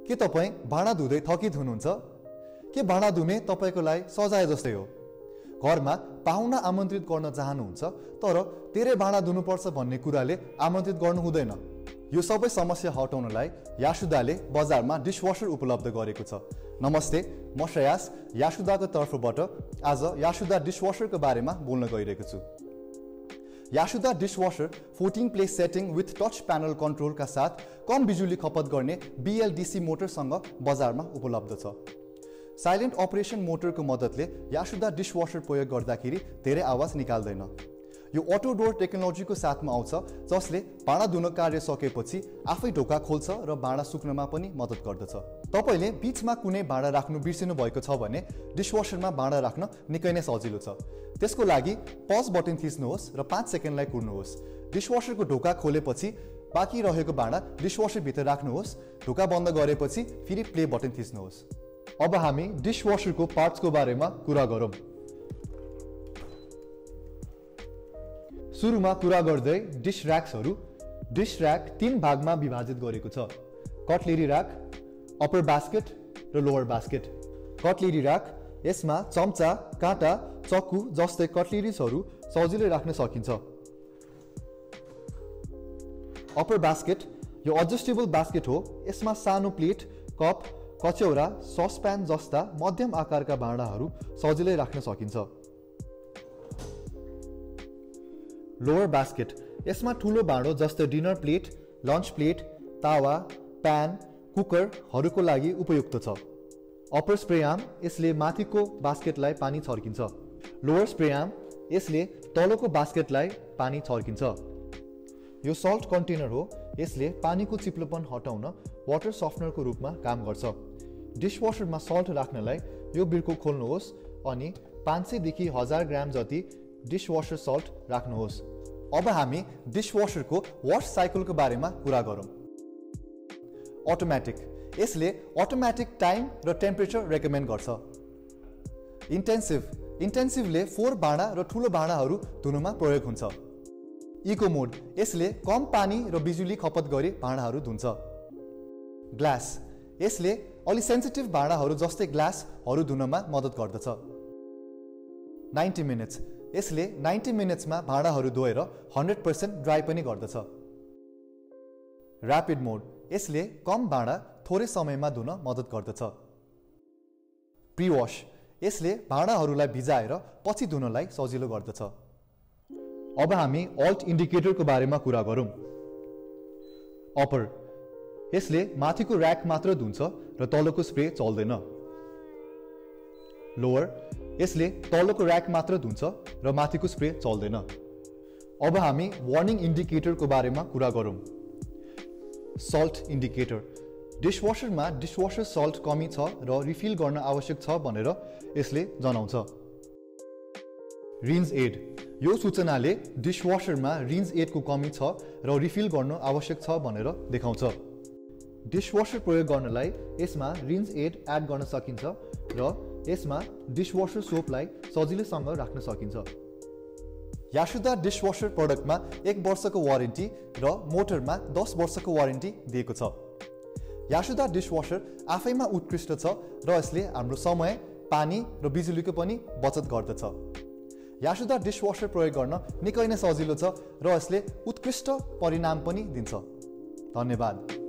के तपाईं भाँडा धुँदै थकित हुनुहुन्छ? के भाँडा धुने तपाईको लागि सजाय जस्तै हो? घरमा पाहुना आमन्त्रित गर्न चाहनुहुन्छ तर धेरै भाँडा धुनुपर्छ भन्ने कुराले आमन्त्रित गर्नु हुँदैन। यो सबै समस्या हटाउनलाई यासुदाले बजारमा डिशवाशर उपलब्ध गरेको छ। नमस्ते, म श्रेयास यासुदाको तर्फबाट आज यासुदा डिशवाशरको बारेमा बोल्न गइरहेको छु। Yasuda dishwasher 14 place setting with touch panel कन्ट्रोलका साथ कम बिजुली खपत गर्ने BLDC मोटरसँग बजारमा उपलब्ध छ। साइलेन्ट अपरेसन मोटरको मद्दतले यासुदा डिशवाशर प्रयोग गर्दाखेरि धेरै आवाज निकाल्दैन। यो अटो डोर टेक्नोलोजीको साथमा आउँछ जसले भाँडा धुन कार्य सकेपछि आफै ढोका खोल्छ र भाँडा सुक्नमा पनि मद्दत गर्दछ। तपाईले बीचमा कुनै भाँडा राख्नु बिर्सिनु भएको छ भने डिशवाशरमा भाँडा राख्न निकै नै सजिलो छ। त्यसको लागि पज बटन थिच्नुहोस् र 5 सेकेन्डलाई कुर्नुहोस्। डिशवाशरको ढोका खोलेपछि बाँकी रहेको भाँडा डिशवाशर भित्र राख्नुहोस्। ढोका बन्द गरेपछि फेरि प्ले बटन थिच्नुहोस्। अब हामी डिशवाशरको पार्ट्सको बारेमा कुरा गरौँ। सुरुमा कुरा गर्दै डिश र्याक्सहरू। डिश र्याक 3 भागमा विभाजित गरेको छ: कटलेरी र्याक, अप्पर बास्केट र लोअर बास्केट। कटलेरी र्याक, यसमा चम्चा, काँटा, चक्कु जस्तै कटलेरिजहरू सजिलै राख्न सकिन्छ। अप्पर बास्केट, यो एडजस्टेबल बास्केट हो। यसमा सानो प्लेट, कप, कचौरा, ससप्यान जस्ता मध्यम आकारका भाँडाहरू सजिलै राख्न सकिन्छ। लोअर बास्केट, यसमा ठुलो भाँडो जस्तै डिनर प्लेट, लन्च प्लेट, तावा, प्यान, कुकरहरूको लागि उपयुक्त छ। अप्पर स्प्रेआर्म, यसले माथिको बास्केटलाई पानी छर्किन्छ। लोअर स्प्रेआर्म, यसले तलको बास्केटलाई पानी छर्किन्छ। यो सल्ट कन्टेनर हो। यसले पानीको चिप्लोपन हटाउन वाटर सफ्टनरको रूपमा काम गर्छ। डिशवाशरमा सल्ट राख्नलाई यो बिर्को खोल्नुहोस् अनि 500 देखि 1000 ग्राम जति डिशवाशर सल्ट राख्नुहोस्। अब हामी डिशवाशरको वाश साइकलको बारेमा कुरा गरौँ। अटोमेटिक, यसले अटोमेटिक टाइम र टेम्परेचर रेकमेन्ड गर्छ। इन्टेन्सिभले 4 भाँडा र ठुलो भाँडाहरू धुनमा प्रयोग हुन्छ। इको मोड, यसले कम पानी र बिजुली खपत गरी भाँडाहरू धुन्छ। ग्लास, यसले अलि सेन्सिटिभ भाँडाहरू जस्तै ग्लासहरू धुनमा मद्दत गर्दछ। 90 मिनट्स, यसले 90 मिनट्समा भाँडाहरू धोएर 100% ड्राई पनि गर्दछ। ऱ्यापिड मोड, यसले कम भाँडा थोरै समयमा धुन मद्दत गर्दछ। प्री-वाश, यसले भाँडाहरूलाई भिजाएर पछि धुनलाई सजिलो गर्दछ। अब हामी अल्ट इन्डिकेटरको बारेमा कुरा गरौँ। अप्पर, यसले माथिको र्याक मात्र धुन्छ र तलको स्प्रे चल्दैन। लोअर, यसले तलको र्याक मात्र धुन्छ र माथिको स्प्रे चल्दैन। अब हामी वार्निङ इन्डिकेटरको बारेमा कुरा गरौँ। सल्ट इन्डिकेटर, डिशवाशरमा डिशवाशर सल्ट कमी छ र रिफिल गर्न आवश्यक छ भनेर यसले जनाउँछ। रिन्स एड, यो सूचनाले डिशवाशरमा रिन्स एडको कमी छ र रिफिल गर्न आवश्यक छ भनेर देखाउँछ। डिशवाशर प्रयोग गर्नलाई यसमा रिन्स एड एड गर्न सकिन्छ र यसमा डिशवाशर सोपलाई सजिलैसँग राख्न सकिन्छ। यासुदा डिशवाशर प्रडक्टमा 1 वर्षको वारेन्टी र मोटरमा 10 वर्षको वारेन्टी दिएको छ। यासुदा डिशवाशर आफैमा उत्कृष्ट छ र यसले हाम्रो समय, पानी र बिजुलीको पनि बचत गर्दछ। यासुदा डिशवाशर प्रयोग गर्न निकै नै सजिलो छ र यसले उत्कृष्ट परिणाम पनि दिन्छ। धन्यवाद।